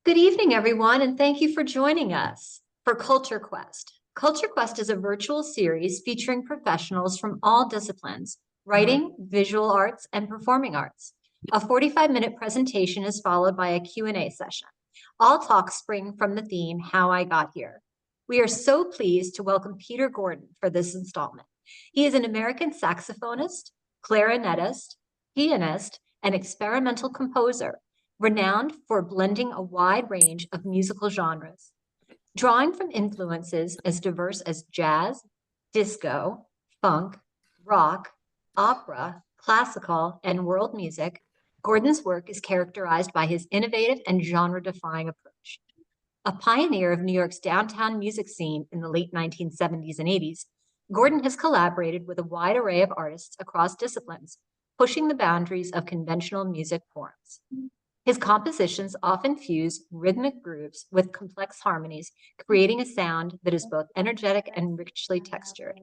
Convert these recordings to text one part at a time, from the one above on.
Good evening, everyone, and thank you for joining us for Culture Quest. Culture Quest is a virtual series featuring professionals from all disciplines, writing, visual arts, and performing arts. A 45-minute presentation is followed by a Q&A session. All talks spring from the theme, How I Got Here. We are so pleased to welcome Peter Gordon for this installment. He is an American saxophonist, clarinetist, pianist, and experimental composer, renowned for blending a wide range of musical genres. Drawing from influences as diverse as jazz, disco, funk, rock, opera, classical, and world music, Gordon's work is characterized by his innovative and genre-defying approach. A pioneer of New York's downtown music scene in the late 1970s and 80s, Gordon has collaborated with a wide array of artists across disciplines, pushing the boundaries of conventional music forms. His compositions often fuse rhythmic grooves with complex harmonies, creating a sound that is both energetic and richly textured.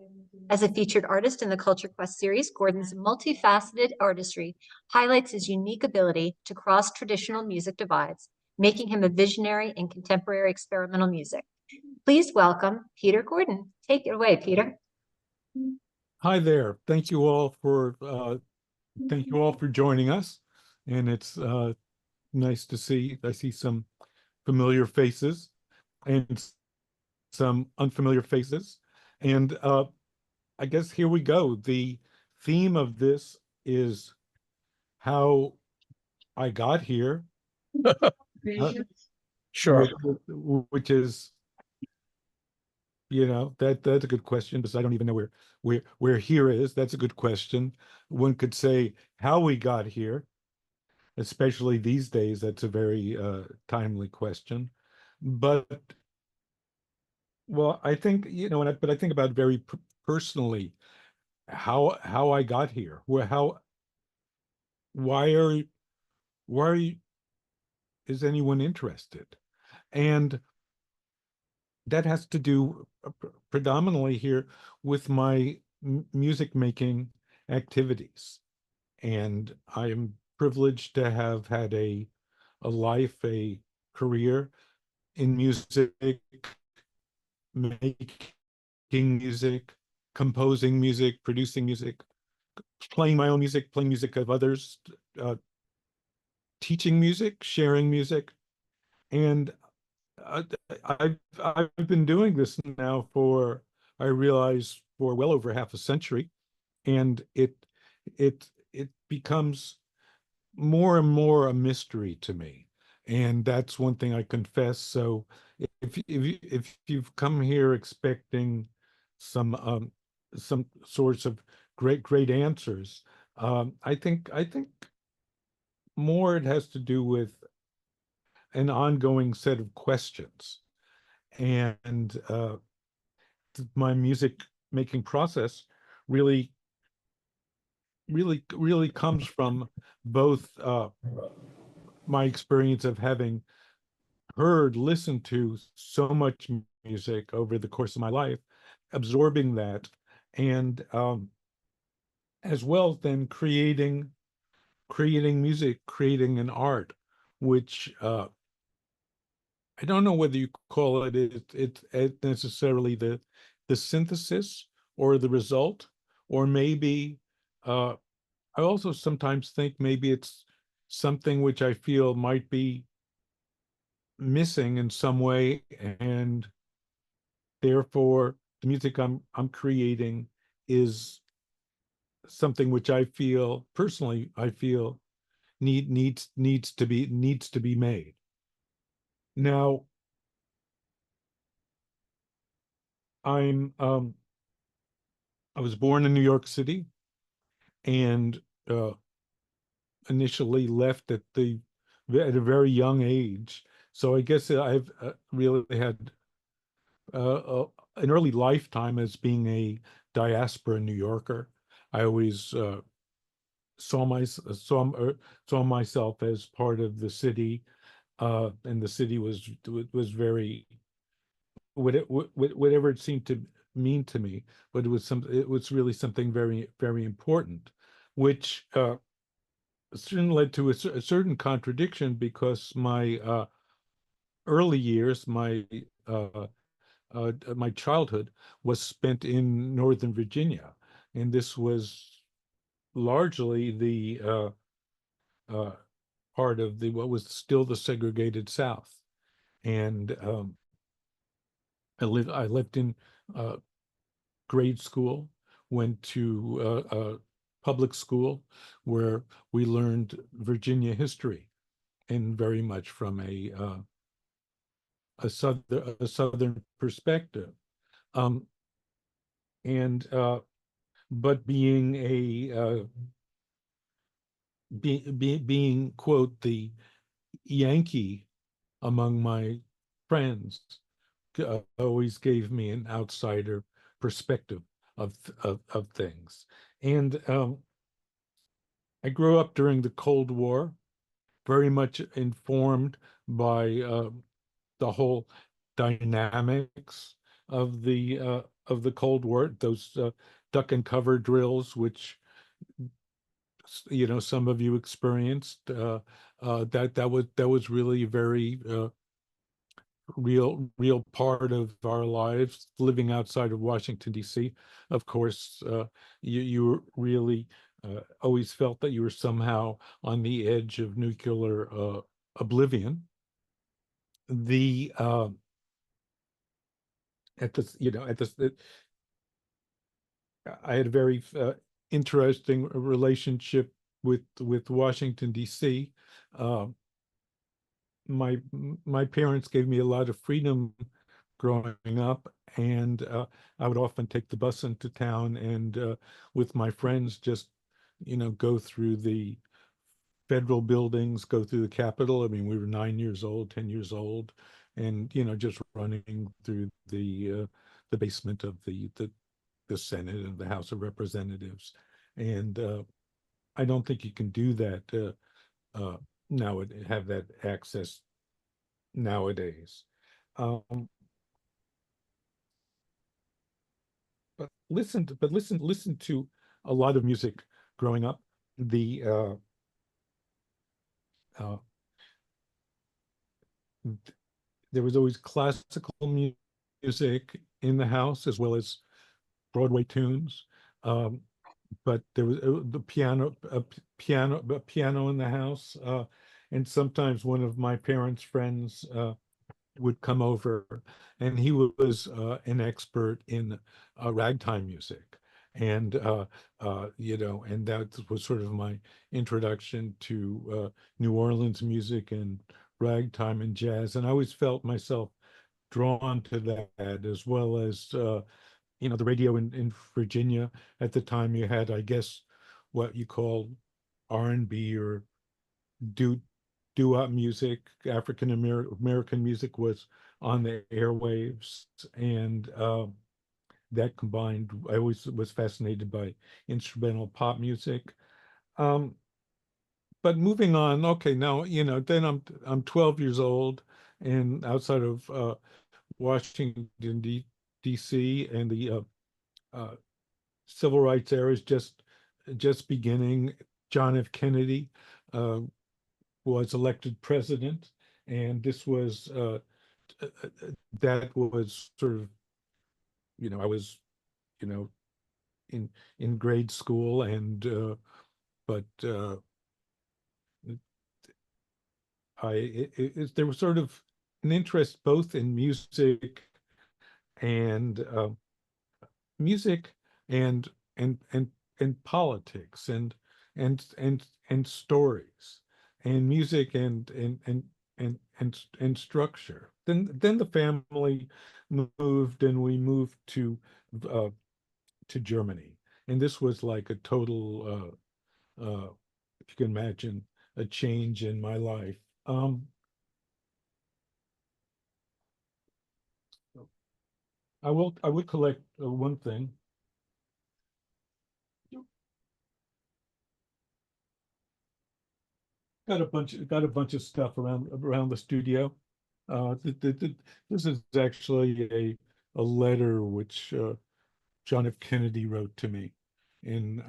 As a featured artist in the Culture Quest series, Gordon's multifaceted artistry highlights his unique ability to cross traditional music divides, making him a visionary in contemporary experimental music. Please welcome Peter Gordon. Take it away, Peter. Hi there. Thank you all for joining us, and it's nice to see. I see some familiar faces and some unfamiliar faces, and I guess here we go. The theme of this is how I got here. Sure. Which is, that's a good question, because I don't even know where here is. That's a good question. One could say how we got here, especially these days. That's a very timely question. But, well, I think, but I think about it very personally, how I got here. Why is anyone interested? And that has to do predominantly here with my music making activities. And I am privileged to have had a life, a career in music, making music, composing music, producing music, playing my own music, playing music of others, teaching music, sharing music. And I've been doing this now I realize, for well over half a century, and it becomes more and more a mystery to me, and that's one thing I confess. So if you've come here expecting some sorts of great answers, I think more it has to do with an ongoing set of questions, and my music making process really comes from both my experience of having listened to so much music over the course of my life, absorbing that, and as well then creating music, creating an art, which I don't know whether you call it necessarily the synthesis or the result, or maybe I also sometimes think maybe it's something which I feel might be missing in some way, and therefore the music I'm creating is something which I feel personally needs to be made. Now, I was born in New York City, and initially left at a very young age. So I guess I've really had an early lifetime as being a diaspora New Yorker. I always saw myself as part of the city, and the city was very, whatever it seemed to mean to me, but it was really something very, very important, which certainly led to a certain contradiction, because my early years, my childhood was spent in Northern Virginia, and this was largely the uh, part of the what was still the segregated South. And I lived in uh, grade school, went to public school where we learned Virginia history, and very much from a southern perspective. Um, and but being quote the Yankee among my friends always gave me an outsider perspective of things. And I grew up during the Cold War, very much informed by the whole dynamics of the Cold War, those duck and cover drills, which some of you experienced. That was really very real part of our lives. Living outside of Washington D.C., of course, you really always felt that you were somehow on the edge of nuclear oblivion. The at this you know at this I had a very interesting relationship with Washington D.C. Uh, my my parents gave me a lot of freedom growing up, and I would often take the bus into town and with my friends just go through the federal buildings, go through the Capitol. I mean, we were 9 years old, 10 years old, and just running through the basement of the Senate and the House of Representatives. And I don't think you can do that now, have that access nowadays. Um, but listen to a lot of music growing up. The uh, there was always classical music in the house as well as Broadway tunes. Um, but there was the piano in the house, and sometimes one of my parents' friends would come over, and he was an expert in ragtime music, and and that was sort of my introduction to New Orleans music and ragtime and jazz, and I always felt myself drawn to that, as well as the radio in Virginia at the time. You had, I guess, what you call R&B or do doo-wop music. African American music was on the airwaves, and that combined. I always was fascinated by instrumental pop music. Um, but moving on, okay, now then I'm 12 years old, and outside of Washington D.C. and the uh, civil rights era is just beginning. John F. Kennedy uh, was elected president, and this was that was sort of I was you know in grade school, and but there was sort of an interest both in and uh, music and and politics and stories and music and structure. Then the family moved, and we moved uh, to Germany, and this was like a total if you can imagine, a change in my life. I would collect one thing. Got a bunch of stuff around the studio. This is actually a letter which John F. Kennedy wrote to me in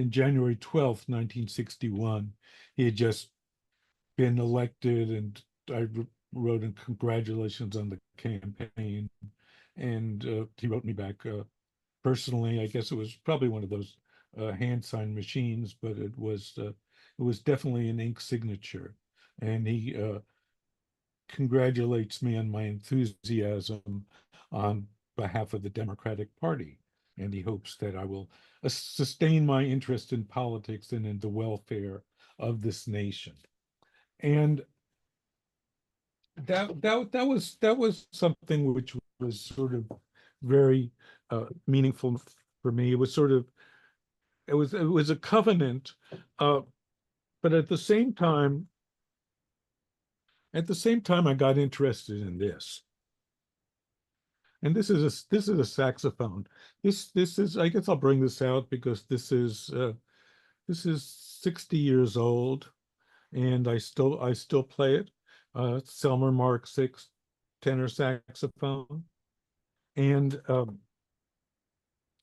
January 12th, 1961. He had just been elected, and I wrote in congratulations on the campaign, and he wrote me back personally. I guess it was probably one of those hand signed machines, but it was definitely an ink signature, and he congratulates me on my enthusiasm on behalf of the Democratic Party. And he hopes that I will sustain my interest in politics and in the welfare of this nation. And that was something which was sort of very meaningful for me. It was sort of it was a covenant, uh, but at the same time I got interested in this. And this is a saxophone. This is, I guess I'll bring this out because this is 60 years old, and I still play it. Selmer Mark 6 tenor saxophone. And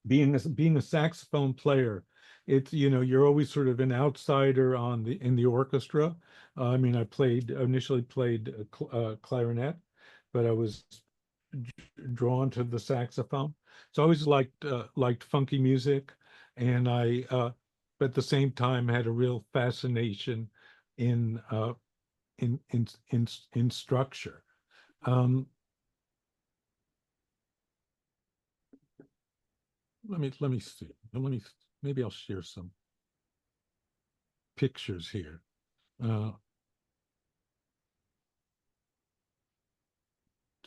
being a saxophone player, it's, you're always sort of an outsider in the orchestra. I mean, initially played clarinet, but I was drawn to the saxophone. So I always liked funky music, and I at the same time had a real fascination in in structure. Um, let me see. Maybe I'll share some pictures here. Uh,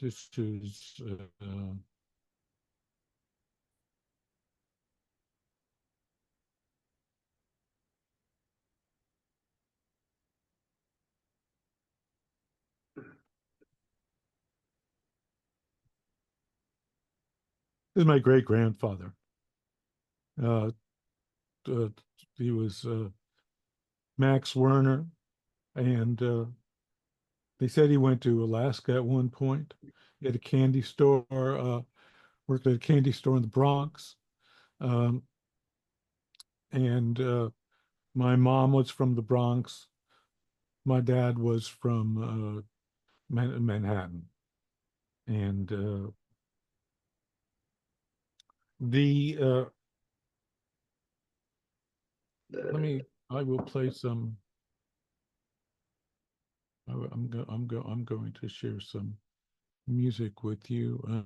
this is this is my great grandfather. Uh, uh, he was Max Werner, and they said he went to Alaska at one point. He had a candy store, worked at a candy store in the Bronx. Um, and my mom was from the Bronx. My dad was from Manhattan. And the I will play some. I'm going to share some music with you.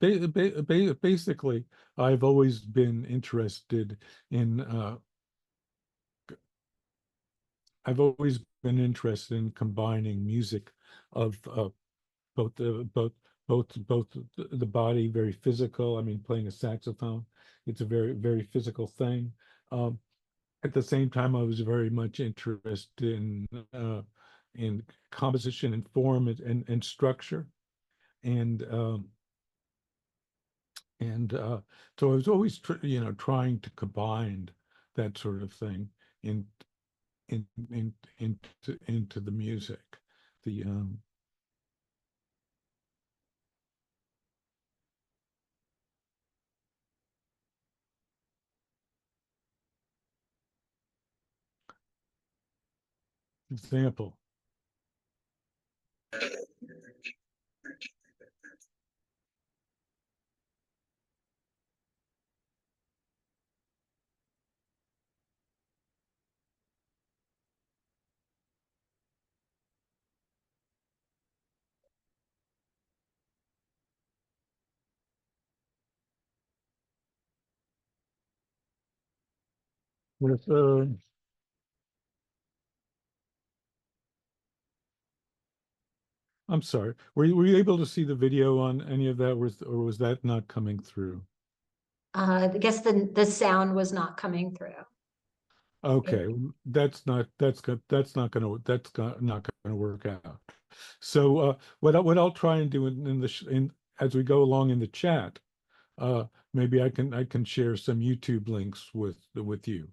Basically, I've always been interested in combining music of both the body, very physical. I mean, playing a saxophone, it's a very, very physical thing. Um, at the same time, I was very much interested in composition and form and structure. And and so I was always trying to combine that sort of thing in into the music. The example. With I'm sorry. Were you able to see the video on any of that, or was that not coming through? I guess the sound was not coming through. Okay, not gonna work out. So what I'll try and do in as we go along in the chat, uh, maybe I can share some YouTube links with you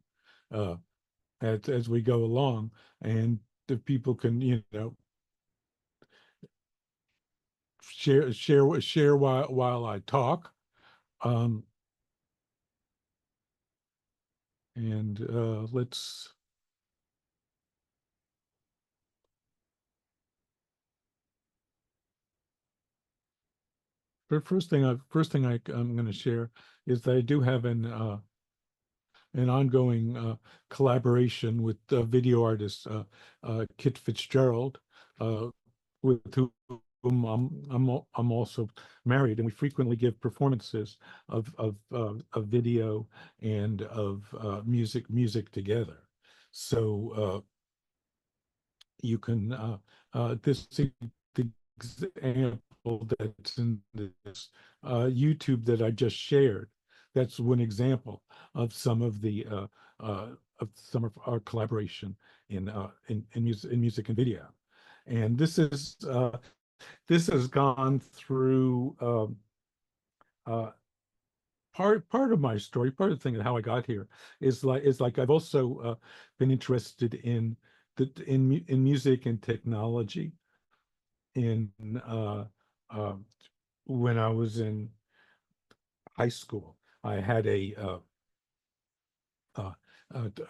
uh, as we go along, and if people can share while I talk. Um, And let's. The first thing I'm going to share is that I do have an ongoing collaboration with video artist Kit Fitzgerald, with whom I'm also married, and we frequently give performances of video and of music together. So you can this the example that's in this YouTube that I just shared. That's one example of some of the of some of our collaboration in music and video. And this has gone through part of my story. Part of the thing of how I got here is like I've also been interested in music and technology. In when I was in high school, I had I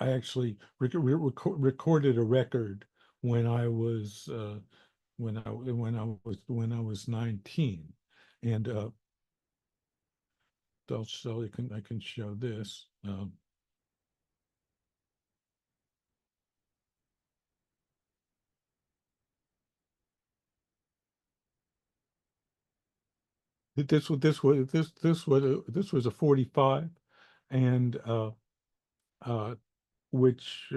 actually recorded a record when I was when I was 19, and I can show this. This was a 45, and which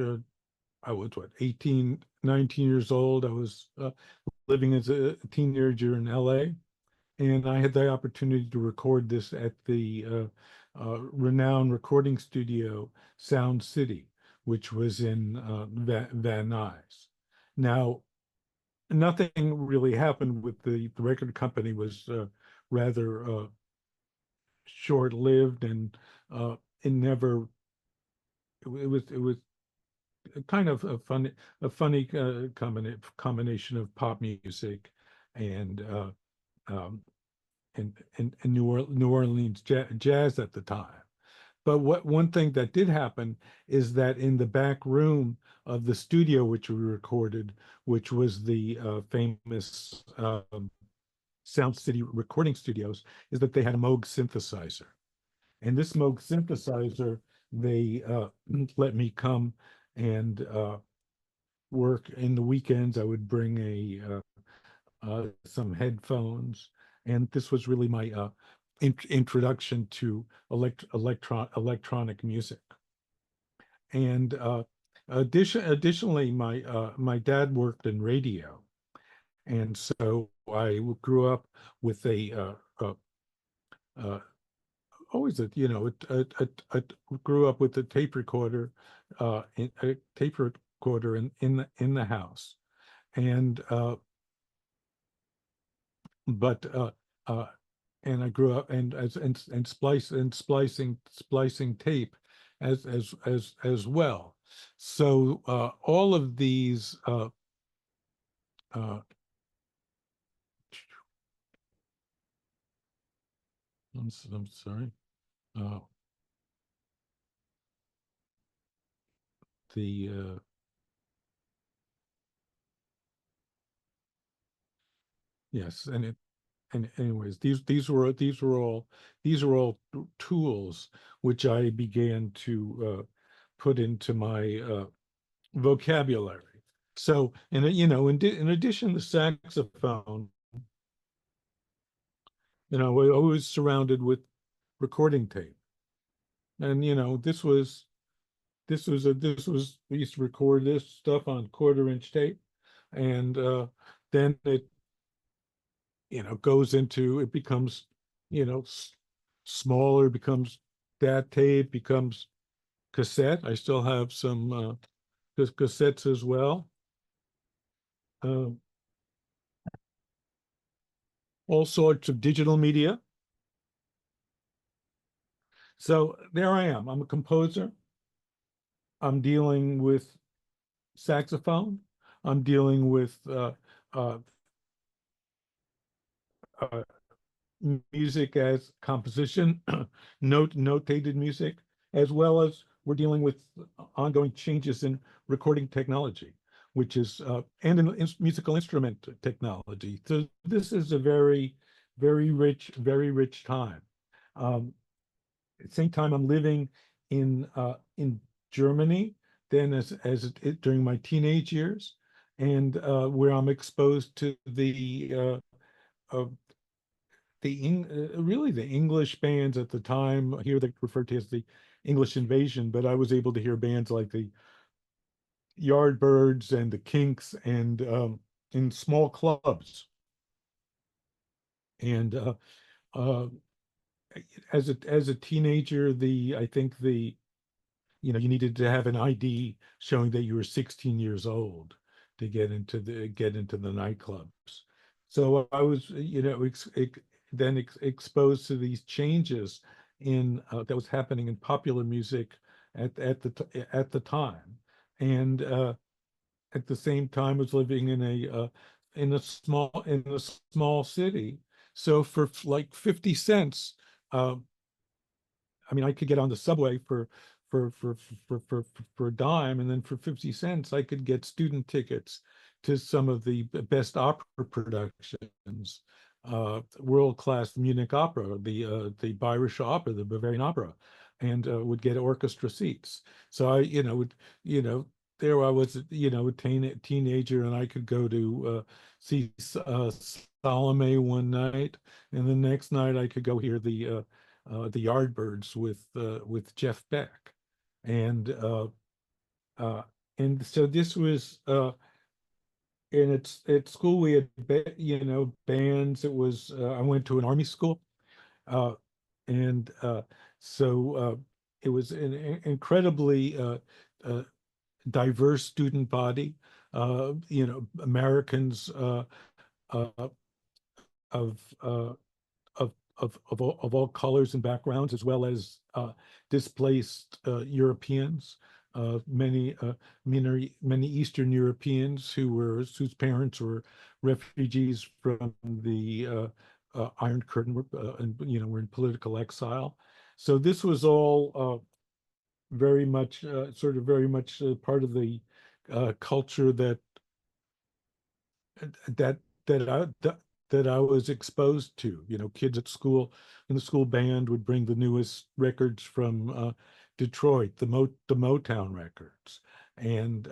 I was what 18, 19 years old. I was living as a teenager in LA, and I had the opportunity to record this at the renowned recording studio Sound City, which was in Van Nuys. Now, nothing really happened with the record company. Was rather short-lived, and it never. It was kind of a funny combination of pop music and New Orleans jazz at the time. But one thing that did happen is that in the back room of the studio which we recorded, which was the famous Sound City recording studios, is that they had a Moog synthesizer. And this Moog synthesizer, they let me come and work in the weekends. I would bring some headphones, and this was really my introduction to electronic music. And additionally, my dad worked in radio, and so I grew up with always grew up with a tape recorder, in the house, and but and I grew up and splicing tape as well. So all of these uh, I'm sorry. Uh, the Yes, and anyways, these were all tools which I began to put into my vocabulary. So, and in addition to saxophone, we're always surrounded with recording tape, and we used to record this stuff on quarter-inch tape, and then it goes into, it becomes smaller, becomes that tape, becomes cassette. I still have some cassettes as well. Uh, all sorts of digital media. So there I am. I'm a composer. I'm dealing with saxophone. I'm dealing with uh, uh, music as composition, notated music, as well as we're dealing with ongoing changes in recording technology, which is and in musical instrument technology. So this is a very, very rich time. At the same time, I'm living in Germany, then during my teenage years, and where I'm exposed to really the English bands at the time. Here they referred to as the English invasion, but I was able to hear bands like the Yardbirds and the Kinks, and in small clubs. And uh, as a teenager, I think you needed to have an ID showing that you were 16 years old to get into the nightclubs. So I was, exposed to these changes in that was happening in popular music at the time, and at the same time was living in a small city. So for like 50 cents, uh, I mean, I could get on the subway for for for a dime, and then for 50 cents, I could get student tickets to some of the best opera productions, world-class Munich Opera, the Bayerische Opera, the Bavarian Opera, and would get orchestra seats. So I, would, there I was, a teenager, and I could go to see Salome one night, and the next night I could go hear the Yardbirds with Jeff Beck, and uh, so this was and at school we had bands. It was I went to an army school, uh, and so it was an incredibly uh, diverse student body. Americans uh, of of all colors and backgrounds, as well as displaced Europeans, many Eastern Europeans whose parents were refugees from the Iron Curtain, and were in political exile. So this was all very much very much part of the culture that that I that I was exposed to. Kids at school in the school band would bring the newest records from Detroit, the Motown records, and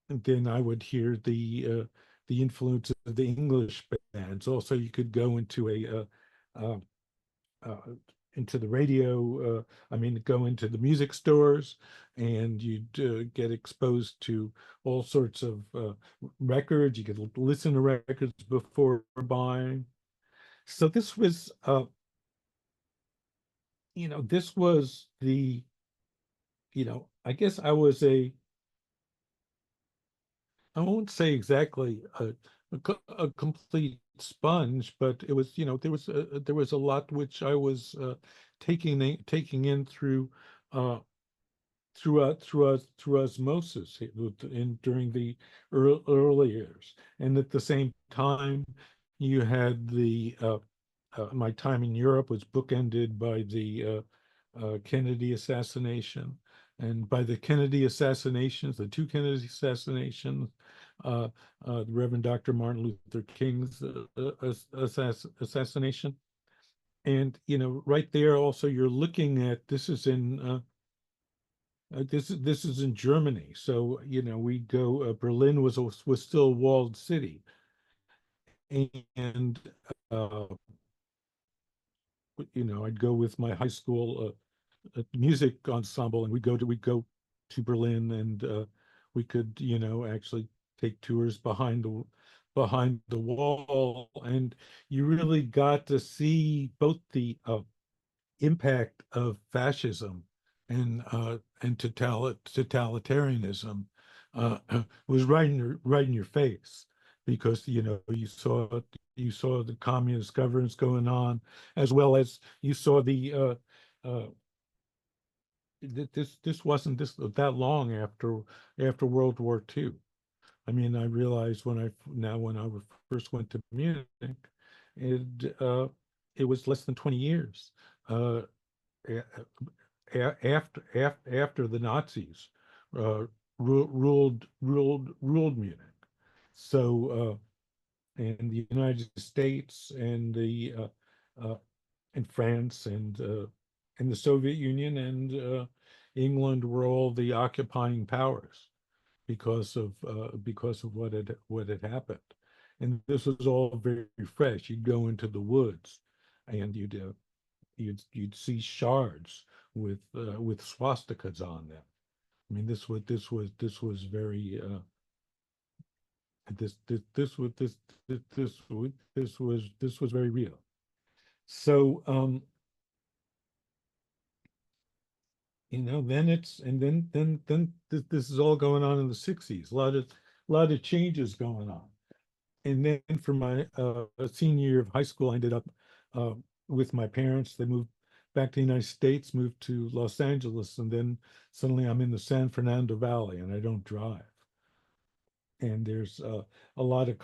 then I would hear the influence of the English bands. Also, you could go uh, uh, into the radio. I mean, go into the music stores, and you'd get exposed to all sorts of records. You could listen to records before buying. So this was I guess I was I won't say exactly a complete sponge, but it was, there was a lot which I was taking in uh, through osmosis during the early years. And at the same time, you had my time in Europe was bookended by the Kennedy assassination. And by the Kennedy assassinations, the two Kennedy assassinations, uh, the Reverend Dr. Martin Luther King's assassination. And, right there also, you're looking at, this is in Germany. So, we go, Berlin was still a walled city. And, uh, I'd go with my high school music ensemble, and we'd go to Berlin, and we could actually take tours behind the wall, and you really got to see both the impact of fascism and totalitarianism was right in your face, because you saw the communist governance going on, as well as you saw the uh, this wasn't that long after World War II. I mean, I realized when I first went to Munich, it uh, it was less than 20 years uh, after the Nazis uh, ruled Munich. So and the United States and the and France and the Soviet Union and England were all the occupying powers because of what had happened. And this was all very fresh. You'd go into the woods, and you'd see shards with swastikas on them. I mean, this was very this was very real. So then it's and then this is all going on in the 60s. A lot of changes going on. And then for my senior year of high school, I ended up uh, with my parents. They moved back to the United States, moved to Los Angeles, and then suddenly I'm in the San Fernando Valley, and I don't drive. And there's a lot of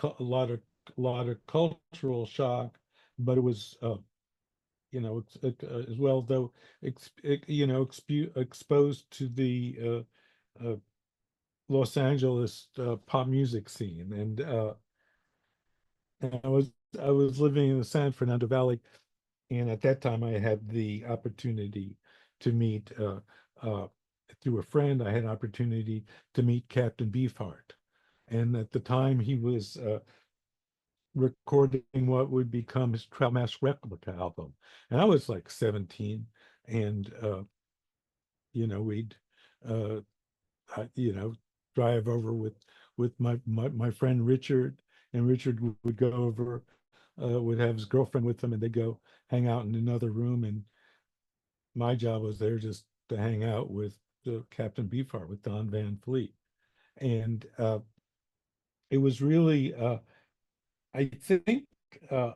cultural shock, but it was as well, though exposed to the Los Angeles pop music scene, and I was living in the San Fernando Valley, and at that time I had the opportunity to meet uh, through a friend. I had an opportunity to meet Captain Beefheart, and at the time he was recording what would become his Trail Mass Replica album, and I was like 17, and we'd uh, drive over with my friend Richard, and Richard would go over, would have his girlfriend with him, and they'd go hang out in another room, and my job was there just to hang out with Captain Beefheart, with Don Van Fleet, and it was really, I think, uh,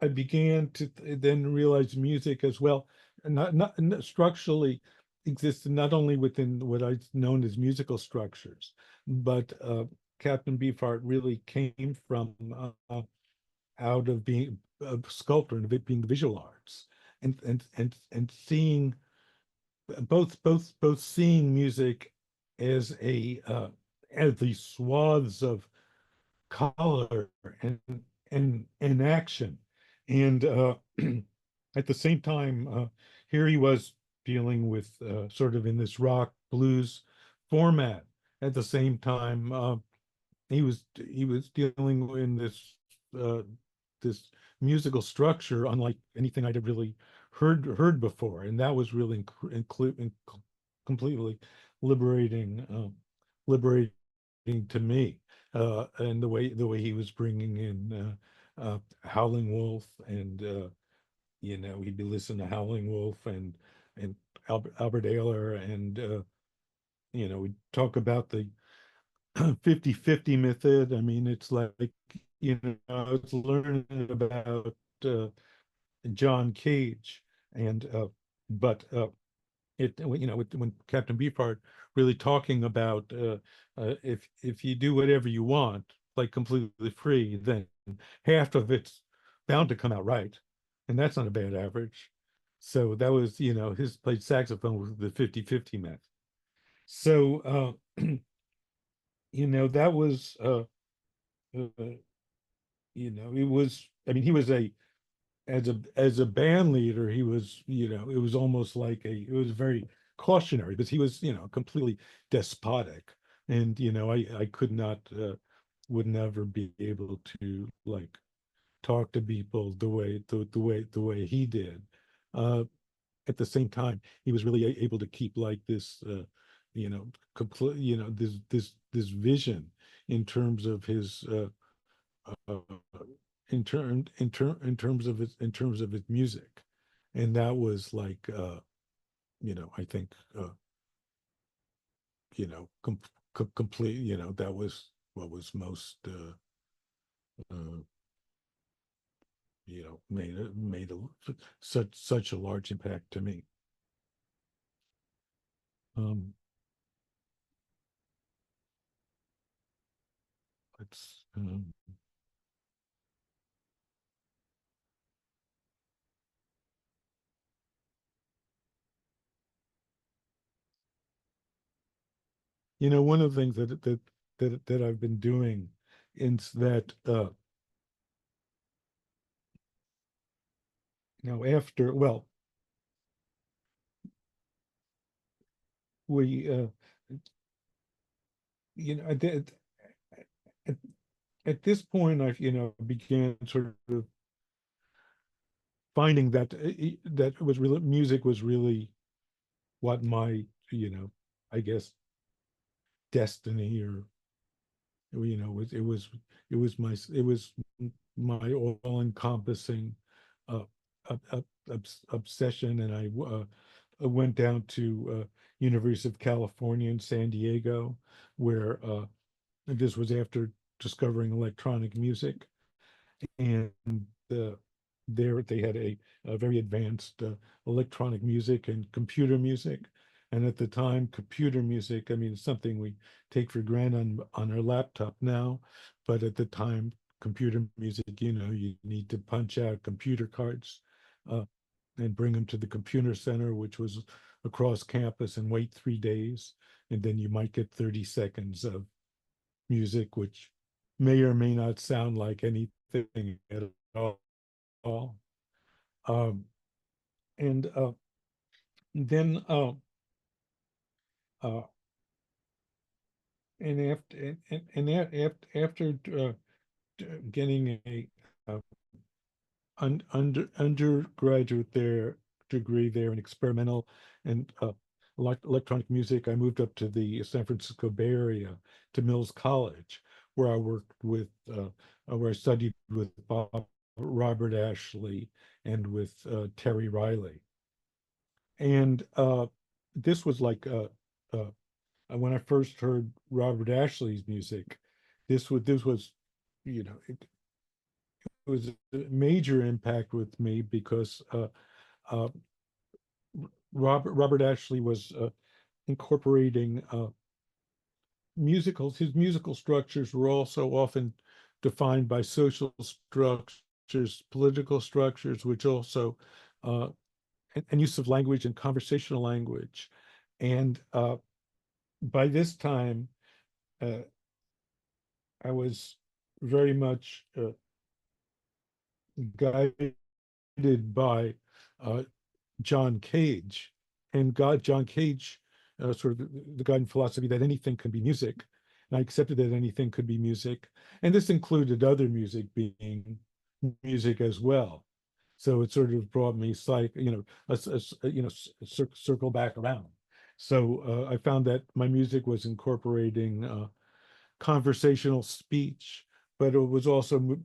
I began to then realize music as well, not structurally existed not only within what I've known as musical structures, but Captain Beefheart really came from out of being a sculptor and of it being visual arts, and seeing both seeing music as as these swaths of color and action, and at the same time, here he was dealing with sort of in this rock blues format. At the same time, he was dealing in uh, this musical structure unlike anything I'd really heard before, and that was really completely liberating, liberating to me, and the way he was bringing in Howling Wolf, and he'd be listening to Howling Wolf and Albert Ayler, and we'd talk about the 50-50 method. I mean, it's like, I was learning about John Cage, and but when Captain Beefheart really talking about, if you do whatever you want, like completely free, then half of it's bound to come out right, and that's not a bad average. So that was, his played saxophone with the 50-50 method. So that was it was, I mean, he was as a band leader, he was, it was almost like it was very cautionary, because he was, completely despotic. And, I could not, would never be able to, like, talk to people the way he did. At the same time, he was really able to keep like this, complete, this vision in terms of his, uh, in terms of his music, and that was like, I think, complete, that was what was most, uh, made such a large impact to me. Um, it's one of the things that I've been doing is that after, well, we at, at this point I've began sort of finding that that was really music was really what my I guess destiny, or it was my all-encompassing uh, obsession. And I went down to University of California in San Diego, where this was after discovering electronic music. And uh, there they had a very advanced electronic music and computer music. And at the time, computer music, I mean, it's something we take for granted on our laptop now, but at the time, computer music, you need to punch out computer cards uh, and bring them to the computer center, which was across campus, and wait 3 days. And then you might get 30 seconds of music, which may or may not sound like anything at all. Um, and then uh, and after after getting a undergraduate degree there in experimental and electronic music, I moved up to the San Francisco Bay Area to Mills College, where I worked with where I studied with Robert Ashley and with Terry Riley. And this was like when I first heard Robert Ashley's music, this was it was a major impact with me, because uh, Robert Ashley was incorporating his musical structures were also often defined by social structures, political structures, which also uh, and use of language and conversational language. And by this time, uh, I was very much guided by uh, John Cage, and John Cage, sort of the guiding philosophy that anything can be music. And I accepted that anything could be music. And this included other music being music as well. So it sort of brought me circle back around. So I found that my music was incorporating conversational speech, but it was also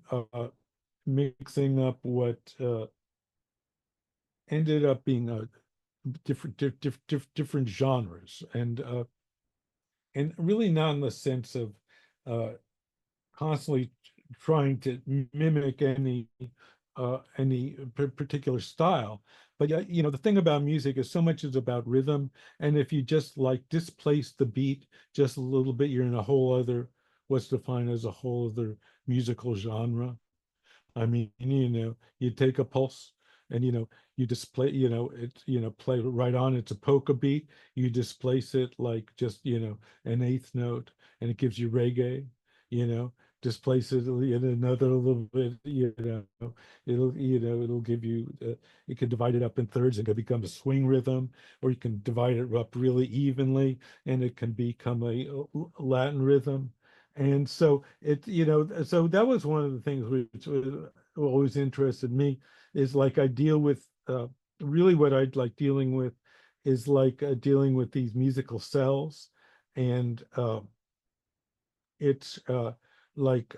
mixing up what ended up being different genres, and really not in the sense of uh, constantly trying to mimic any particular style. But the thing about music is so much is about rhythm, and if you just like displace the beat just a little bit, you're in a whole other, what's defined as a whole other musical genre. I mean, you take a pulse and, you display, play right on. It's a polka beat. You displace it like just, an eighth note, and it gives you reggae, you know, displace it in another little bit, it'll give you, you can divide it up in thirds and it becomes a swing rhythm, or you can divide it up really evenly and it can become a Latin rhythm. And so so that was one of the things which always interested me, is like I deal with really what I'd like dealing with is like dealing with these musical cells. And it's like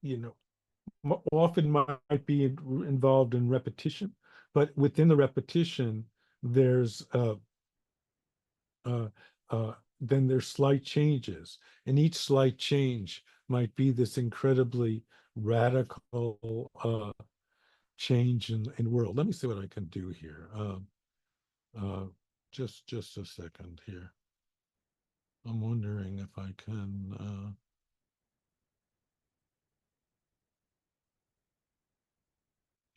you know often might be involved in repetition, but within the repetition there's uh, uh, then there's slight changes, and each slight change might be this incredibly radical change in world. Let me see what I can do here. Uh, just a second here. I'm wondering if I can.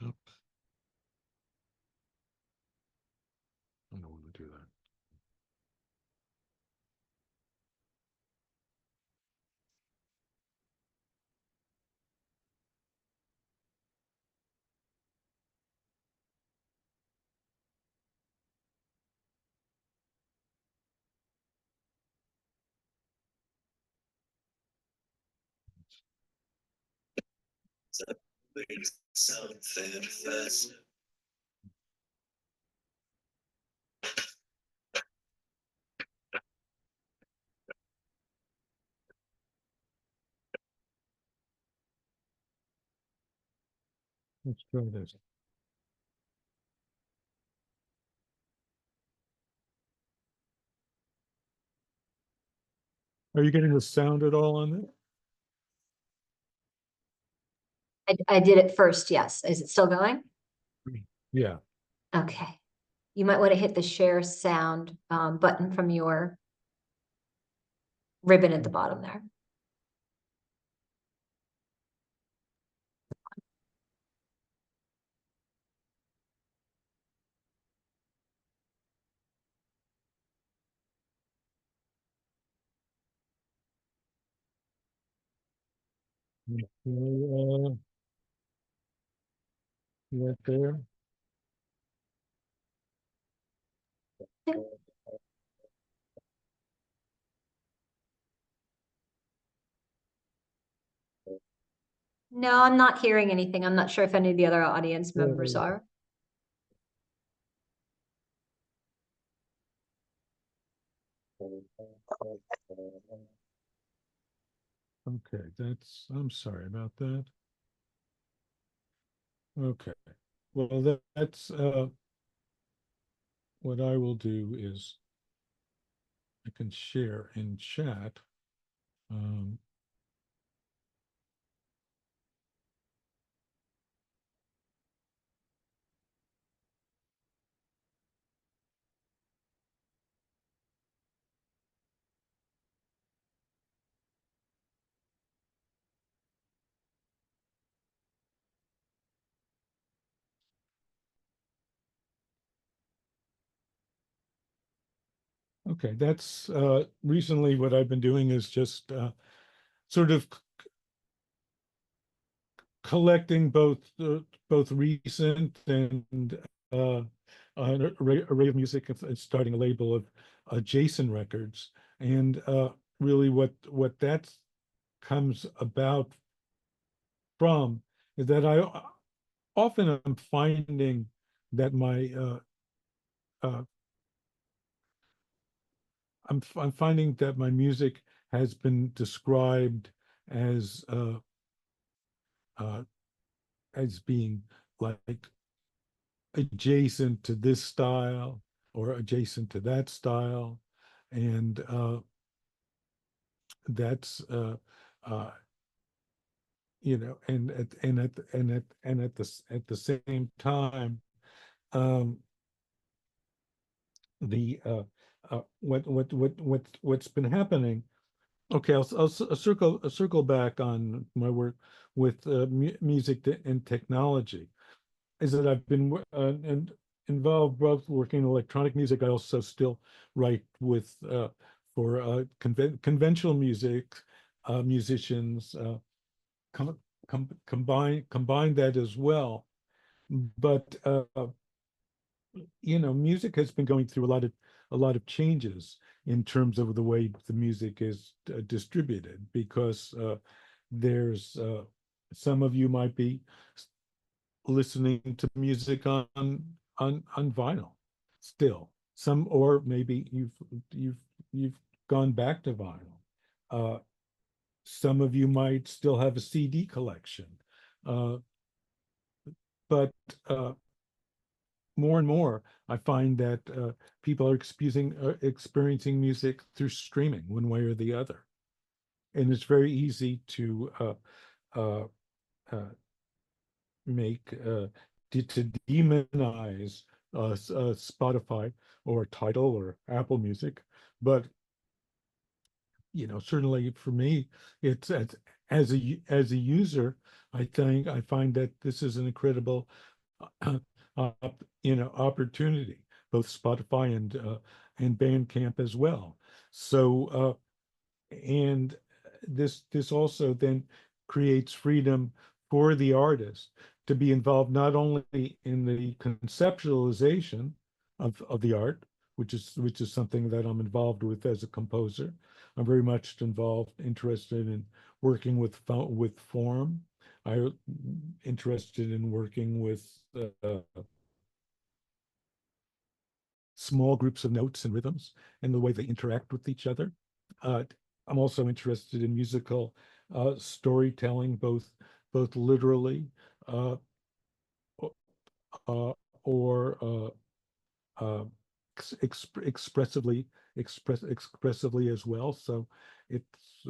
Oops, I don't want to do that. Let's try this. Are you getting the sound at all on it? I did it first, yes. Is it still going? Yeah. Okay. You might want to hit the share sound button from your ribbon at the bottom there. Right there. No, I'm not hearing anything. I'm not sure if any of the other audience members are. Okay, I'm sorry about that. Okay, well, that's what I will do is I can share in chat. Um, okay, that's recently what I've been doing is just sort of collecting both recent and an array of music and starting a label of Jason Records, and really what that comes about from is that I often am finding that my uh, I'm finding that my music has been described as uh, as being like adjacent to this style or adjacent to that style, and that's uh, at the same time, um, the what's been happening. Okay, I'll circle back on my work with music and technology. Is that I've been and involved both working in electronic music. I also still write with for conventional music musicians. Com combine that as well. But music has been going through a lot of changes in terms of the way the music is distributed, because there's some of you might be listening to music on vinyl still. Some, or maybe you've gone back to vinyl. Some of you might still have a CD collection, uh, but more and more, I find that people are experiencing music through streaming one way or the other, and it's very easy to uh, uh, make to demonize Spotify or Tidal or Apple Music, but certainly for me, it's as a user, I find that this is an incredible opportunity, both Spotify and Bandcamp as well. So and this also then creates freedom for the artist to be involved not only in the conceptualization of the art, which is something that I'm involved with as a composer. I'm very much interested in working with form. I'm interested in working with small groups of notes and rhythms and the way they interact with each other. I'm also interested in musical storytelling, both literally uh, uh, or uh, expressively as well. So it's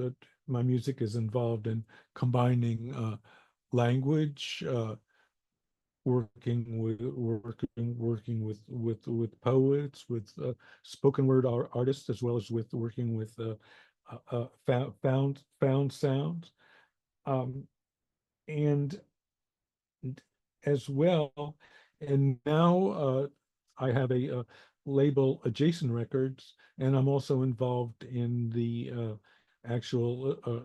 my music is involved in combining language, working with poets, with spoken word artists, as well as with working with found sounds, um, and as well. And now I have a label, Adjacent Records, and I'm also involved in the actual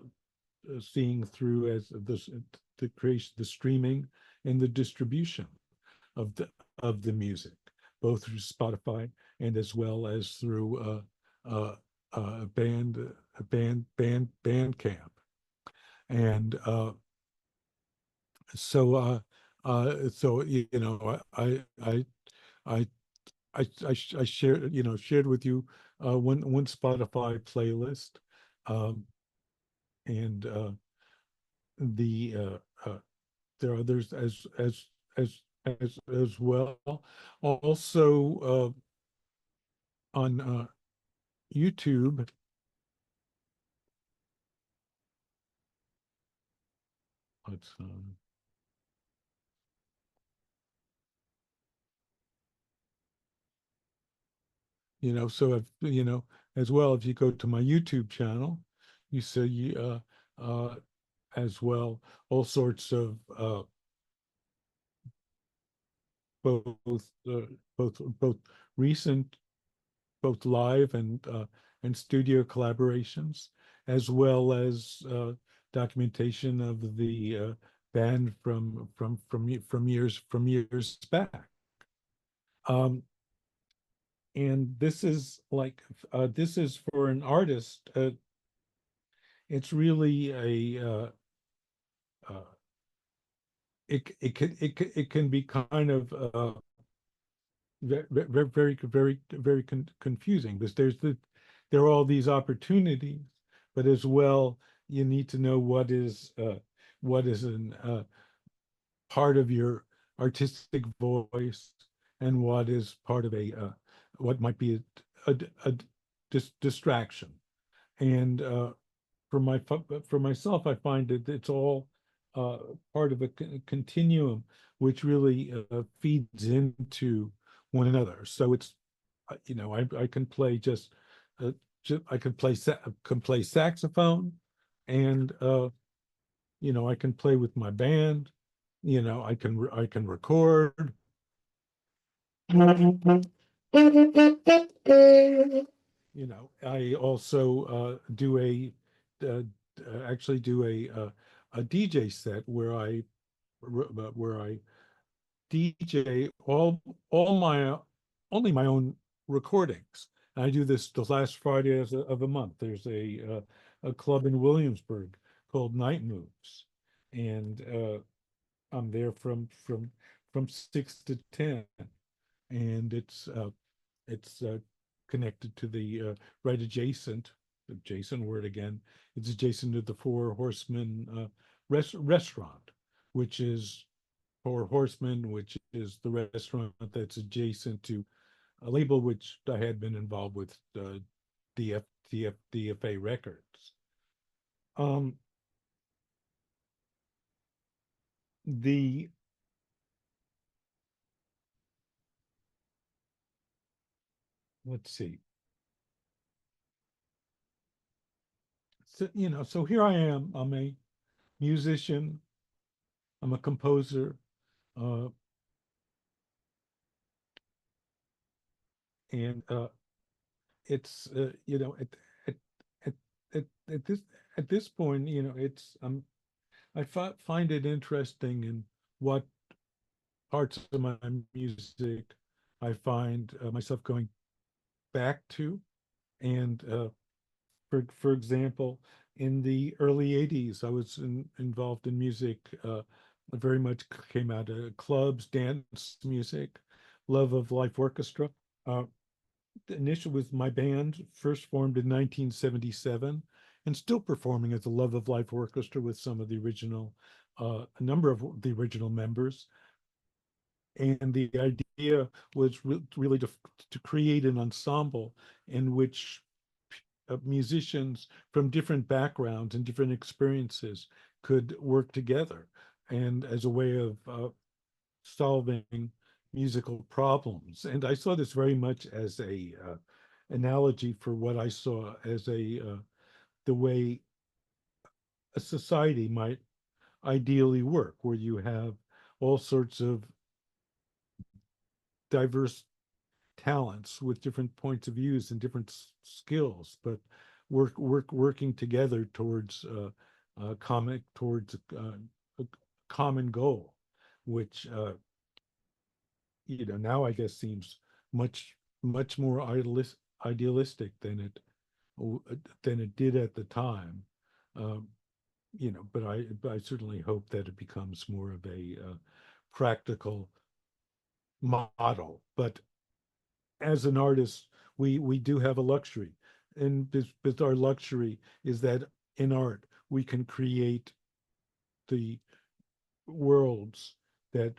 seeing through as the creation, the streaming, and the distribution of the music, both through Spotify and as well as through Bandcamp. And so you know, I shared, shared with you one Spotify playlist, um, and the there are others as well. Also on YouTube, let's so if as well, if you go to my YouTube channel, you see as well all sorts of both uh, both recent, both live and studio collaborations, as well as documentation of the band from years back. Um, and this is like this is for an artist. It's really a uh, it can be kind of very confusing, because there are all these opportunities, but as well you need to know what is an part of your artistic voice, and what is part of a what might be a distraction. And for myself, I find that it's all uh, part of a continuum, which really feeds into one another. So it's I can play I can play saxophone, and I can play with my band. I can record. I also do uh, actually do a DJ set where I DJ all my only my own recordings. And I do this the last Friday of a month. There's a club in Williamsburg called Night Moves, and I'm there from 6 to 10, and it's connected to the right adjacent word again. It's adjacent to the Four Horsemen restaurant, which is Four Horsemen, which is the restaurant that's adjacent to a label which I had been involved with, DFA Records. Um, the Let's see. So, so here I am. I'm a musician. I'm a composer, uh, and it's at at at at this at this point, it's I find it interesting in what parts of my music I find myself going back to. And for example, in the early 80s, I was involved in music, very much came out of clubs, dance music, Love of Life Orchestra. Uh, initially with my band, first formed in 1977, and still performing as the Love of Life Orchestra with some of the original, a number of the original members. And the idea was really to create an ensemble in which musicians from different backgrounds and different experiences could work together, and as a way of solving musical problems. And I saw this very much as a analogy for what I saw as the way a society might ideally work, where you have all sorts of diverse talents with different points of views and different skills, but working together towards a common goal, which now I guess seems much more idealistic than it did at the time. Um, but I certainly hope that it becomes more of a practical model. But as an artist, we do have a luxury, and this our luxury is that in art we can create the worlds that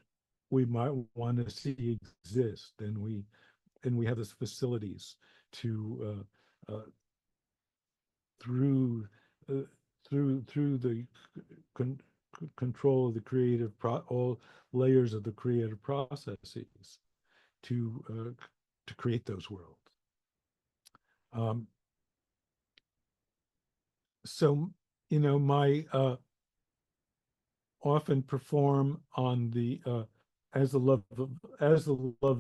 we might want to see exist, and we have the facilities to through uh, through the con control of the all layers of the creative processes to create those worlds. Um, so my often perform on the as the Love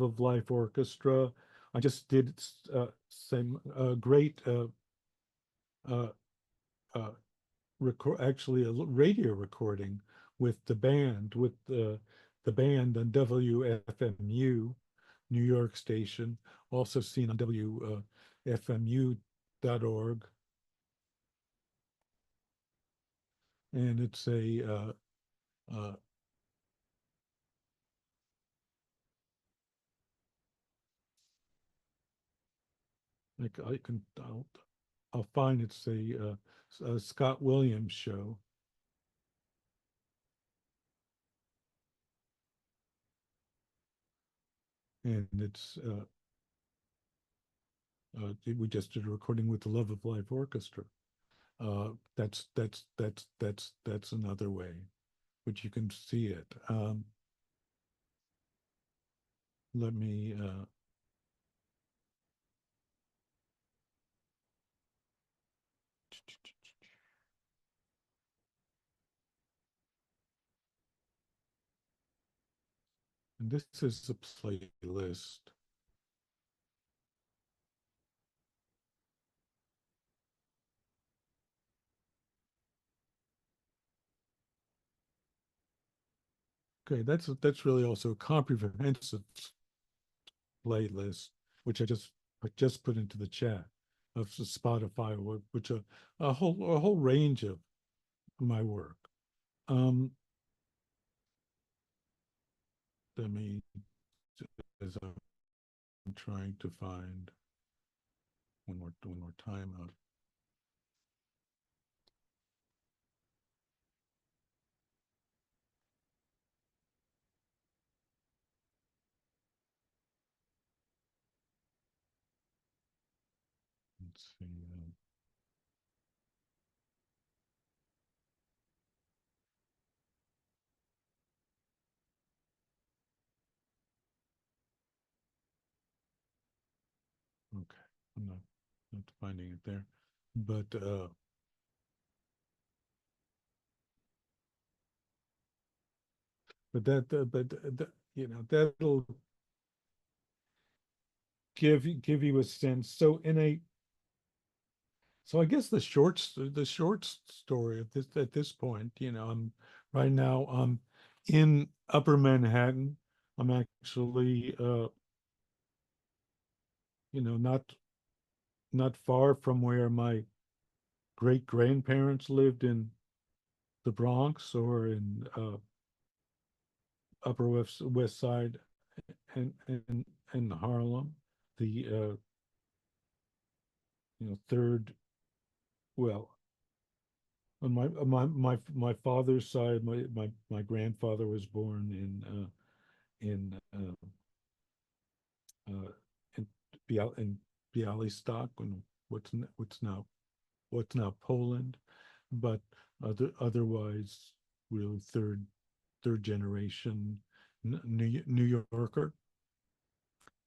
of Life Orchestra. I just did some great uh, uh, actually a radio recording with the band on WFMU, New York station, also seen on WFMU.org. And it's like I'll find it's a Scott Williams show. And we just did a recording with the Love of Life Orchestra. That's another way which you can see it. Let me and this is a playlist. Okay, that's really also a comprehensive playlist, which I just put into the chat of Spotify, which a whole range of my work. Um, let me, as I'm trying to find one more time of. Let's see. Okay, I'm not finding it there, but that'll give you a sense. So I guess the short story of this at this point, I'm right now I'm in Upper Manhattan. I'm actually not far from where my great grandparents lived in the Bronx or in Upper West Side and Harlem. The third, well, on my father's side, my grandfather was born in in Bialystok, and what's now Poland, but otherwise really third generation New Yorker,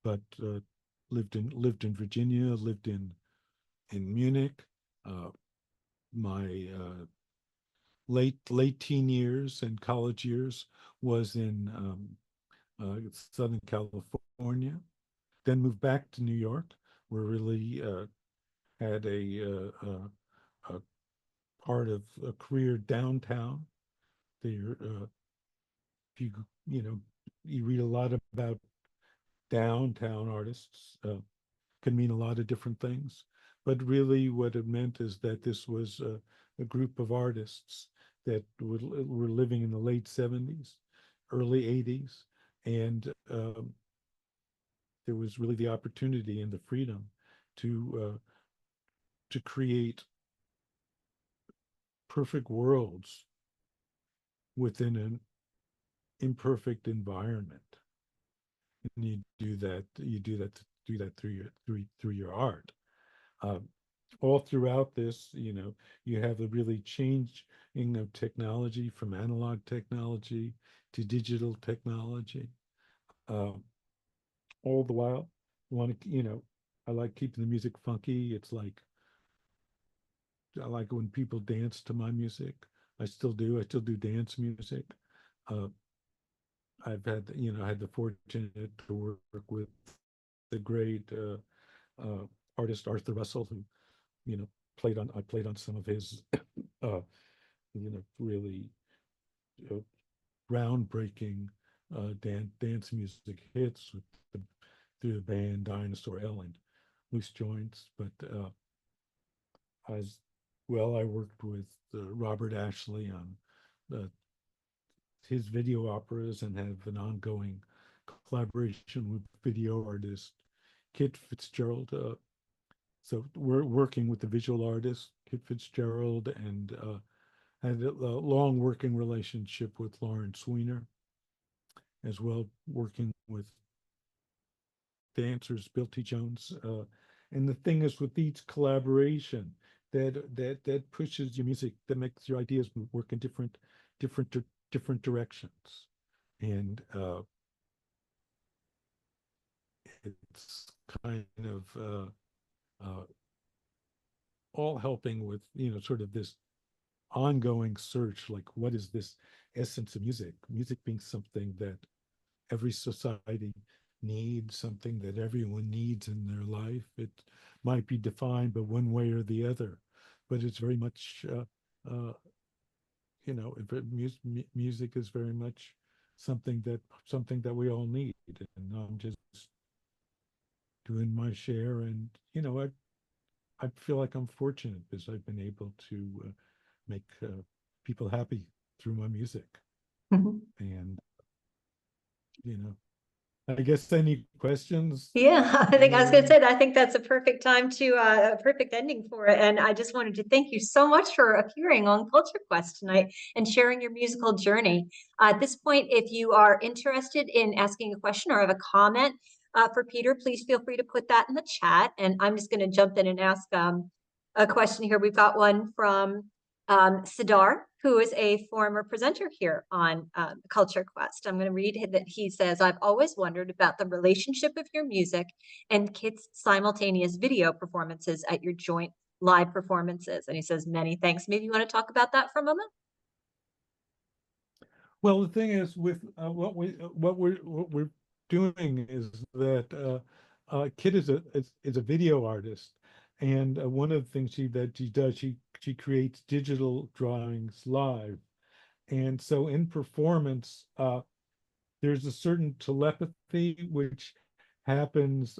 but lived in Virginia, lived in Munich. My late teen years and college years was in Southern California. Then moved back to New York, where really had a part of a career downtown. There, if you read a lot about downtown artists, can mean a lot of different things. But really, what it meant is that this was a group of artists that were living in the late 70s, early 80s, and there was really the opportunity and the freedom to create perfect worlds within an imperfect environment. And you do that through your art. All throughout this, you have a really changing of technology from analog technology to digital technology. All the while, I like keeping the music funky. It's like I like when people dance to my music. I still do. I still do dance music. Uh, I've had, I had the fortune to work with the great artist Arthur Russell, who, I played on some of his, really uh, groundbreaking dance music hits with through the band Dinosaur L and Loose Joints. But as well, I worked with Robert Ashley on his video operas and have an ongoing collaboration with video artist Kit Fitzgerald. So we're working with the visual artist Kit Fitzgerald, and had a long working relationship with Lawrence Weiner, as well working with dancers Bill T. Jones. And the thing is, with each collaboration, that pushes your music, that makes your ideas work in different directions, and it's kind of all helping with sort of this ongoing search, like what is this essence of music? Music being something that every society needs, something that everyone needs in their life. It might be defined by one way or the other, but it's very much music is very much something that we all need, and I'm just doing my share. And I feel like I'm fortunate because I've been able to make people happy through my music. Mhm. And I guess any questions? Yeah, I was going to say that. I think that's a perfect time to a perfect ending for it. And I just wanted to thank you so much for appearing on Culture Quest tonight and sharing your musical journey. At this point, if you are interested in asking a question or have a comment for Peter, please feel free to put that in the chat. And I'm just going to jump in and ask a question here. We've got one from Sidar, who is a former presenter here on Culture Quest. I'm going to read that. He says, I've always wondered about the relationship of your music and Kit's simultaneous video performances at your joint live performances. And he says, many thanks. Maybe you want to talk about that for a moment? Well, the thing is, with what we're doing is that Kit is a video artist, and one of the things she does, she creates digital drawings live, and so in performance, there's a certain telepathy which happens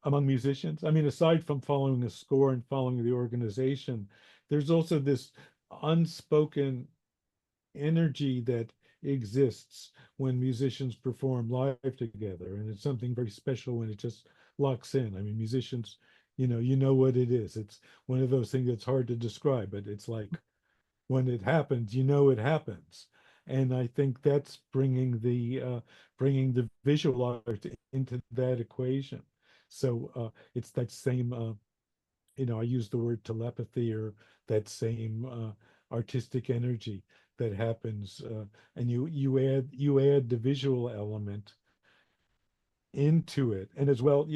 among musicians. I mean, aside from following a score and following the organization, there's also this unspoken energy that exists when musicians perform live together. And it's something very special when it just locks in. I mean, musicians, you know what it is. It's one of those things that's hard to describe, but it's like when it happens, it happens. And I think that's bringing the visual art into that equation. So it's that same I use the word telepathy, or that same artistic energy that happens, and you add the visual element into it, and as well,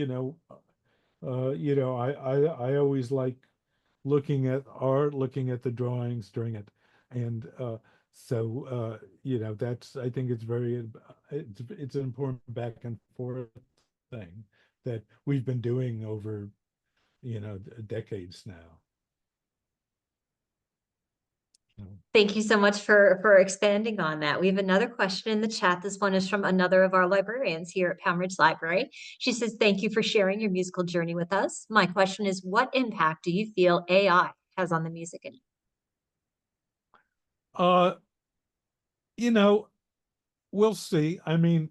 I always like looking at art, looking at the drawings during it, and that's, I think it's it's an important back and forth thing that we've been doing over decades now. Thank you so much for expanding on that. We have another question in the chat. This one is from another of our librarians here at Pound Ridge Library. She says, thank you for sharing your musical journey with us. My question is, what impact do you feel AI has on the music industry? Uh, we'll see. I mean,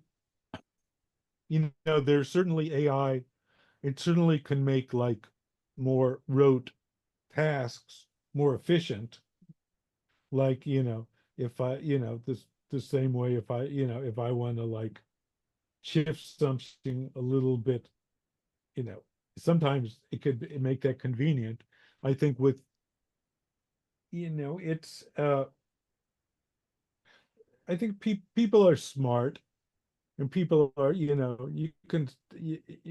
there's certainly AI. It certainly can make like more rote tasks more efficient. Like, if I, this the same way, if I want to like shift something a little bit, you know, sometimes it could make that convenient. I think with, it's I think people are smart, and people are, you can,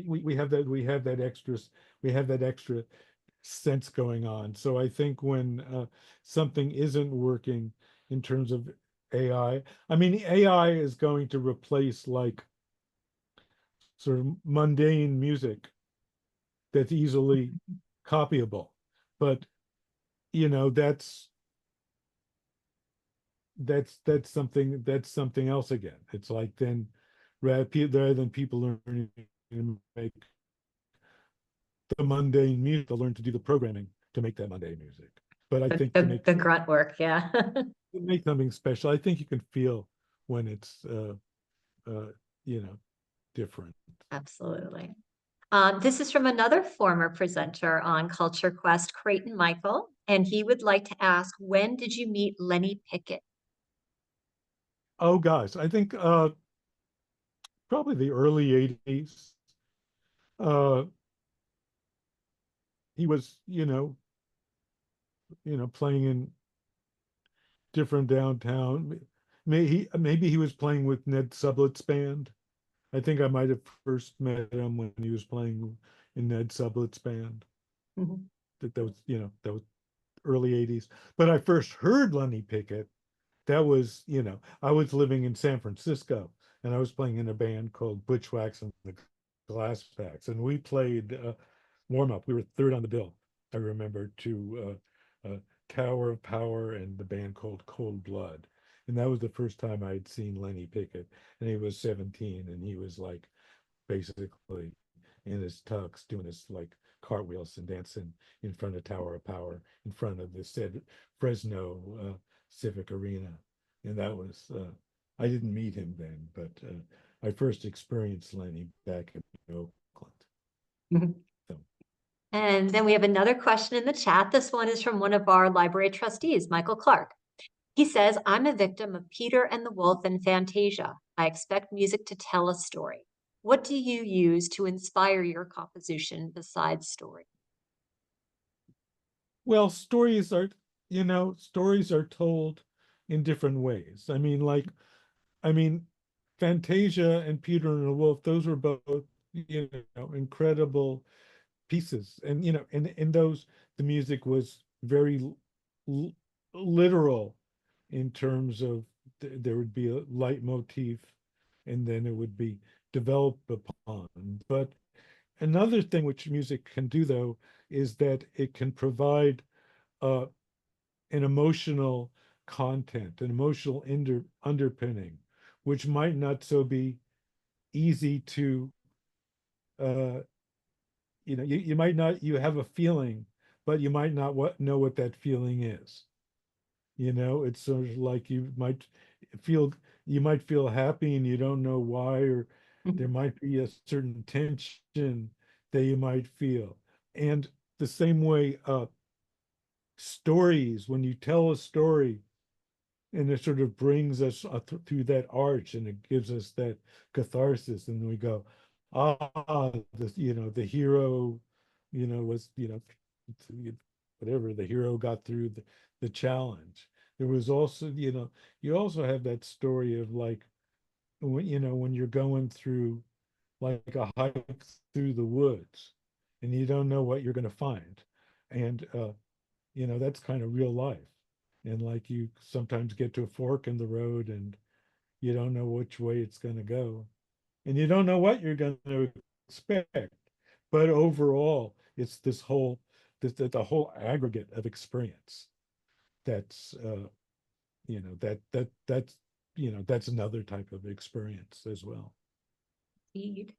we have that extra sense going on. So I think when something isn't working in terms of AI, I mean, AI is going to replace like sort of mundane music that's easily copyable. But that's something else again. It's like then rather than people learning to make the mundane music, they'll learn to do the programming to make that mundane music. But I think The grunt work, yeah. to make something special, I think you can feel when it's different. Absolutely. This is from another former presenter on Culture Quest, Creighton Michael, and he would like to ask, when did you meet Lenny Pickett? Oh, guys, I think probably the early 80s. Uh, he was, playing in different downtown. Maybe he was playing with Ned Sublett's band. I think I might have first met him when he was playing in Ned Sublett's band. Mhm. That was early 80s. But I first heard Lenny Pickett. That was, I was living in San Francisco, and I was playing in a band called Butchwax and the Glass Packs, and we played warm up. We were third on the bill, I remember, to Tower of Power and the band called Cold Blood. And that was the first time I had seen Lenny Pickett, and he was 17, and he was like basically in his tux doing his like cartwheels and dancing in front of Tower of Power, in front of the said Fresno Civic Arena. And that was, I didn't meet him then, but I first experienced Lenny back in Oakland. Mhm. So, And then we have another question in the chat. This one is from one of our library trustees, Michael Clark. He says, I'm a victim of Peter and the Wolf and Fantasia. I expect music to tell a story. What do you use to inspire your composition besides story? well, stories are told in different ways. I mean, Fantasia and Peter and the Wolf, those were both, incredible pieces. And, in those, the music was very literal in terms of there would be a leitmotif, and then it would be developed upon. But another thing which music can do, though, is that it can provide uh, an emotional content, an emotional underpinning, which might not so be easy to uh, you might not, you have a feeling, but you might not know what that feeling is. It's sort of like feel, you might feel happy and you don't know why, or there might be a certain tension that you might feel. And the same way, stories, when you tell a story and it sort of brings us through that arch and it gives us that catharsis, and we go, the hero, was, whatever, the hero got through the challenge. There was also, you also have that story of like, when you're going through like a hike through the woods and you don't know what you're going to find. And, that's kind of real life. And like you sometimes get to a fork in the road and you don't know which way it's going to go. And you don't know what you're going to expect. But overall, it's this whole, the whole aggregate of experience. That's, that's another type of experience as well. Indeed.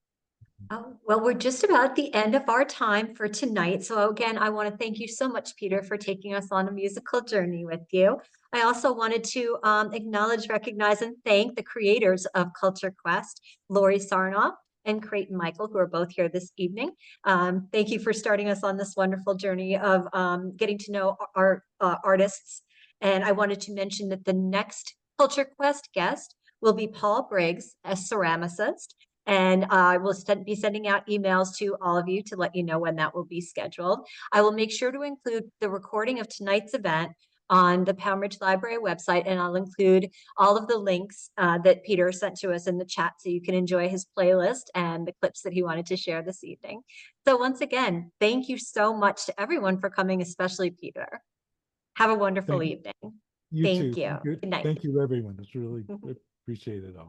Oh, well, we're just about at the end of our time for tonight. So again, I want to thank you so much, Peter, for taking us on a musical journey with you. I also wanted to acknowledge, recognize, and thank the creators of Culture Quest, Lori Sarnoff and Creighton Michael, who are both here this evening. Thank you for starting us on this wonderful journey of getting to know our artists. And I wanted to mention that the next Culture Quest guest will be Paul Briggs, a ceramicist. And I will be sending out emails to all of you to let you know when that will be scheduled. I will make sure to include the recording of tonight's event on the Pound Ridge Library website, and I'll include all of the links that Peter sent to us in the chat so you can enjoy his playlist and the clips that he wanted to share this evening. So once again, thank you so much to everyone for coming, especially Peter. Have a wonderful evening. You too. Thank you. Good night. Thank you, everyone. It's really appreciate it all.